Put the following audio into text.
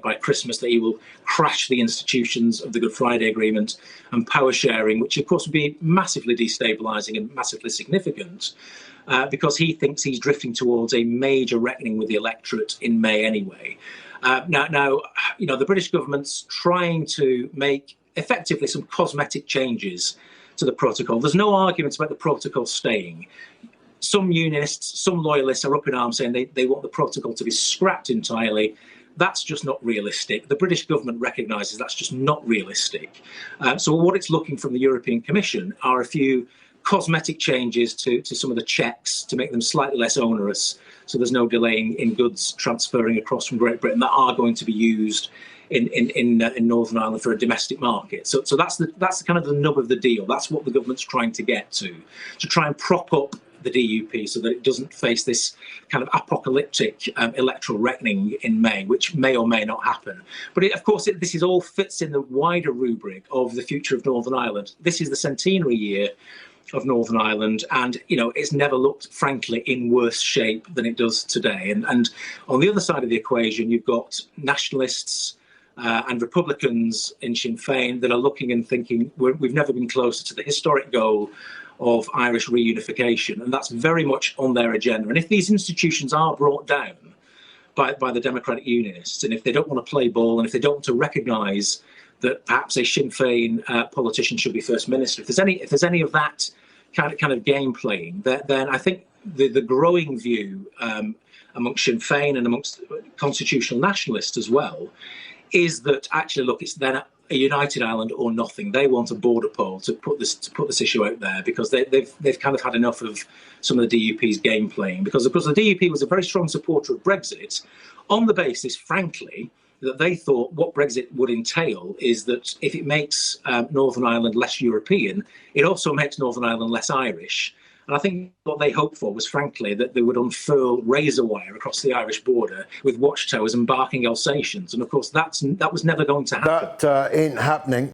by Christmas that he will crash the institutions of the Good Friday Agreement and power sharing, which of course would be massively destabilising and massively significant, because he thinks he's drifting towards a major reckoning with the electorate in May anyway. Now, you know, the British government's trying to make effectively some cosmetic changes to the protocol. There's no arguments about the protocol staying. Some unionists, some loyalists are up in arms saying they want the protocol to be scrapped entirely. That's just not realistic. The British government recognises that's just not realistic. So what it's looking from the European Commission are a few cosmetic changes to some of the checks to make them slightly less onerous, so there's no delay in goods transferring across from Great Britain that are going to be used in Northern Ireland for a domestic market. So that's the kind of the nub of the deal. That's what the government's trying to get to try and prop up the DUP so that it doesn't face this kind of apocalyptic electoral reckoning in May, which may or may not happen. But of course, this is all fits in the wider rubric of the future of Northern Ireland. This is the centenary year of Northern Ireland, and you know it's never looked, frankly, in worse shape than it does today. And on the other side of the equation, you've got nationalists and Republicans in Sinn Féin that are looking and thinking we've never been closer to the historic goal of Irish reunification, and that's very much on their agenda. And if these institutions are brought down by the Democratic Unionists, and if they don't want to play ball, and if they don't want to recognise that perhaps a Sinn Féin politician should be First Minister, if there's any of that kind of game playing, then I think the growing view amongst Sinn Féin and amongst constitutional nationalists as well is that actually, look, it's then a united Ireland or nothing. They want a border poll to put this issue out there, because they've kind of had enough of some of the DUP's game playing. Because of course the DUP was a very strong supporter of Brexit, on the basis, frankly, that they thought what Brexit would entail is that if it makes Northern Ireland less European, it also makes Northern Ireland less Irish. And I think what they hoped for was, frankly, that they would unfurl razor wire across the Irish border with watchtowers and barking Alsatians. And of course, that was never going to happen. That ain't happening.